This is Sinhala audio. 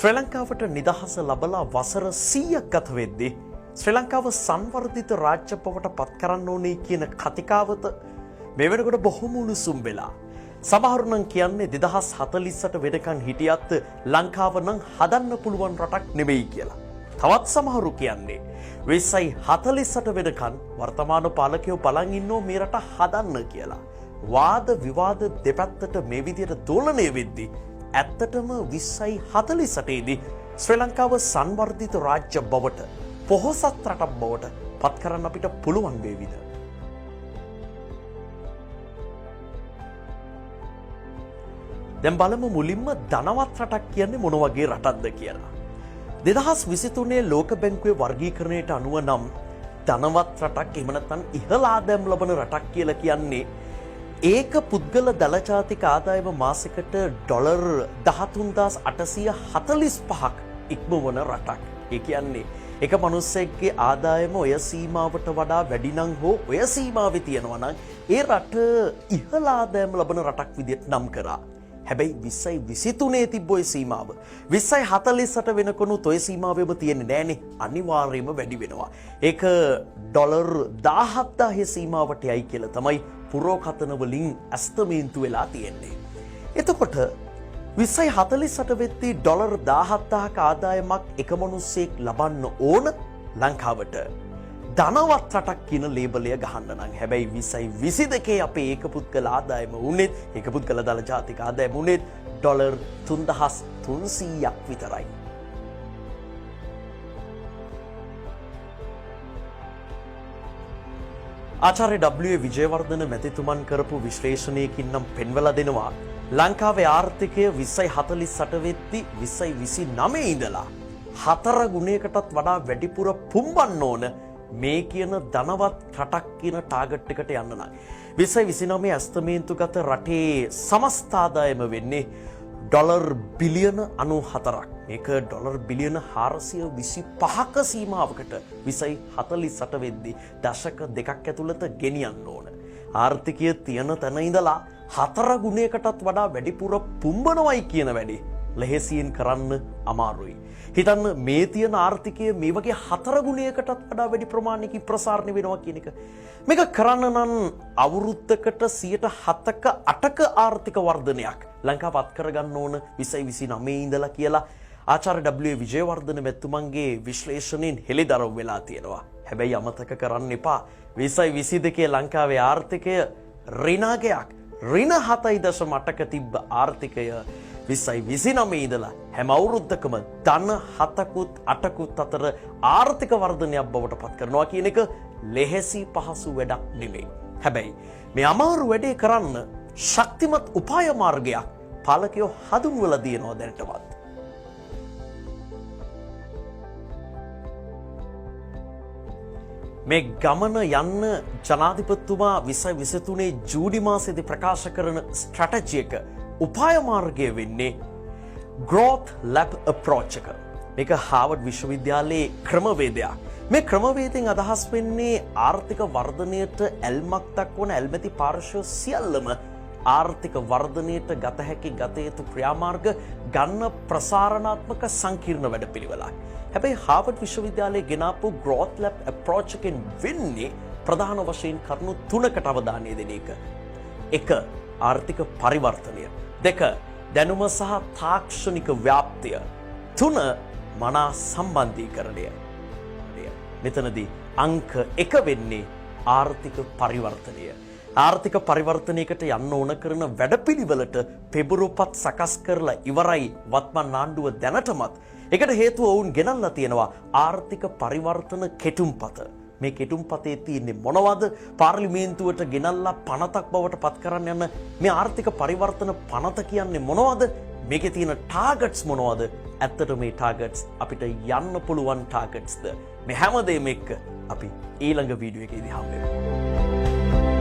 ශ්‍රී ලංකාවට නිදහස ලබලා වසර 100ක් ගත වෙද්දී ශ්‍රී ලංකාව සංවර්ධිත රාජ්‍ය බවට පත් කරන්න ඕනේ කියන කතිකාවත මේ වෙනකොට බොහොම උණුසුම් වෙලා. සමහරු නම් කියන්නේ 2048 වෙනකන් හිටියත් ලංකාව නම් හදන්න පුළුවන් රටක් නෙවෙයි කියලා. තවත් සමහරු කියන්නේ 2048 වෙනකන් වර්තමාන පාලකයෝ බලන් ඉන්නෝ මේ රට හදන්න කියලා. වාද විවාද දෙපැත්තට මේ විදිහට දෝලණය වෙද්දී ඇත්තටම 2048 දී ශ්‍රී ලංකාව සංවර්ධිත රාජ්‍ය බවට පොහොසත් රටක් බවට පත් කරන්න අපිට පුළුවන් වේවිද? දැන් බලමු මුලින්ම ධනවත් රටක් කියන්නේ මොන වගේ රටක්ද කියලා. 2023 ලෝක බැංකුවේ වර්ගීකරණයට අනුව නම් ධනවත් රටක් එහෙම නැත්නම් ඉහළ ආදායම් ලබන රටක් කියලා කියන්නේ ඒක පුද්ගල දළ ජාතික ආදායම මාසෙකට ඩොලර් 13845ක් ඉක්මවන රටක්. ඒ කියන්නේ එක මිනිස්සෙක්ගේ ආදායම ඔය සීමාවට වඩා වැඩි නම් හෝ ඔය සීමාවේ තියෙනවා නම් ඒ රට ඉහළ ආදායම ලබන රටක් විදිහට නම් කරා. හැබැයි 2023 තිබ්බ ඔය සීමාව 2048 වෙනකොනුත් ඔය සීමාවෙම තියෙන්නේ නැහනේ. අනිවාර්යයෙන්ම වැඩි වෙනවා. ඒක ඩොලර් 17000 සීමාවට යයි කියලා තමයි පුරෝකථන වලින් ඇස්තමේන්තු වෙලා තියෙන්නේ. එතකොට 2048 වෙද්දී ඩොලර් 17000ක ආදායමක් එක මිනිස්සෙක් ලබන්න ඕන ලංකාවට ධනවත් රටක් කියන ලේබලය ගහන්න නම්. හැබැයි 2022 අපේ ඒක පුද්ගල ආදායම උනේත් ඒක පුද්ගල දළ ජාතික ආදායම උනේත් ඩොලර් 3300ක් විතරයි. ආචාර්ය W විජේවර්ධන මැතිතුමන් කරපු විශ්ලේෂණයකින් නම් පෙන්වලා දෙනවා ලංකාවේ ආර්ථිකය 2048 වෙද්දී 2029 ඉඳලා 4 ගුණයකටත් වඩා වැඩිපුර පුම්බන්න ඕන මේ කියන ධනවත් රටක් කියන ටාගට් එකට යන්න නම් 2029 ඇස්තමේන්තුගත රටේ සමස්ත ආදායම වෙන්නේ ඩොලර් බිලියන 94ක්. මේක ඩොලර් බිලියන 425ක සීමාවකට 2048 වෙද්දී දශක දෙකක් ඇතුළත ගෙනියන්න ඕන. ආර්ථිකය තියෙන තැන ඉඳලා 4 ගුණයකටත් වඩා වැඩිපුර පුම්බනවයි කියන වැඩේ ලෙහෙසියෙන් කරන්න අමාරුයි. හිතන්න මේ තියෙන ආර්ථිකය මේ වගේ 4 ගුණයකටත් වඩා වැඩි ප්‍රමාණයකින් ප්‍රසාරණය වෙනවා කියන එක. මේක කරන්න නම් අවුරුද්දකට 7%ක 8ක ආර්ථික වර්ධනයක් ලංකාව අත් කරගන්න ඕන 2029 ඉඳලා කියලා ආචාර්ය W විජේවර්ධන මැතිතුමන්ගේ විශ්ලේෂණයෙන් හෙළිදරව් වෙලා තියෙනවා. හැබැයි අමතක කරන්න එපා 2022 ලංකාවේ ආර්ථිකය ඍණාගයක් ඍණ 7.8ක තිබ්බ ආර්ථිකය 2029 ඉඳලා හැම අවුරුද්දකම ධන 7කුත් 8කුත් අතර ආර්ථික වර්ධනයක් බවට පත් කරනවා කියන එක ලෙහෙසි පහසු වැඩක් නෙමෙයි. හැබැයි මේ අමාරු වැඩේ කරන්න ශක්තිමත් උපාය මාර්ගයක් පාලකයෝ හඳුන්වලා දිනනවා දැනටවත්. මේ ගමන යන්න ජනාධිපතිතුමා 2023 ජූනි මාසයේදී ප්‍රකාශ කරන ස්ට්‍රැටජි එක උපාය මාර්ගය වෙන්නේ growth lab approach එක. මේක හාවර්ඩ් විශ්වවිද්‍යාලයේ ක්‍රමවේදයක්. මේ ක්‍රමවේදයෙන් අදහස් වෙන්නේ ආර්ථික වර්ධනයට ඇල්මක් දක්වන ඇල්මැති පාර්ශ්ව සියල්ලම ආර්ථික වර්ධනයට ගත හැකි ගත යුතු ක්‍රියාමාර්ග ගන්න ප්‍රසාරණාත්මක සංකීර්ණ වැඩපිළිවෙලක්. හැබැයි හාවර්ඩ් විශ්වවිද්‍යාලයේ ගෙනාපු growth lab approach එකෙන් වෙන්නේ ප්‍රධාන වශයෙන් කරුණු 3කට අවධානය දෙන එක. 1. ආර්ථික පරිවර්තනය. 2. දැනුම සහ තාක්ෂණික ව්‍යාප්තිය. 3. මනා සම්බන්ධීකරණය. මෙතනදී අංක 1 වෙන්නේ ආර්ථික පරිවර්තනය. ආර්ථික පරිවර්තනයකට යන්න ඕන කරන වැඩපිළිවෙලට පෙබරුපත් සකස් කරලා ඉවරයි වත්මන් ආණ්ඩුව දැනටමත්. ඒකට හේතුව වුන් ගෙනල්ලා තියෙනවා ආර්ථික පරිවර්තන කෙටුම්පත. මේ කෙටුම්පතේ තියෙන්නේ මොනවද? පාර්ලිමේන්තුවට ගෙනල්ලා පනතක් බවට පත් කරන්න යන මේ ආර්ථික පරිවර්තන පනත කියන්නේ මොනවද? මේකේ තියෙන ටාගට්ස් මොනවද? ඇත්තට මේ ටාගට්ස් අපිට යන්න පුළුවන් ටාගට්ස්ද? මේ හැමදේම එක්ක අපි ඊළඟ වීඩියෝ එකේදී හම්බෙමු.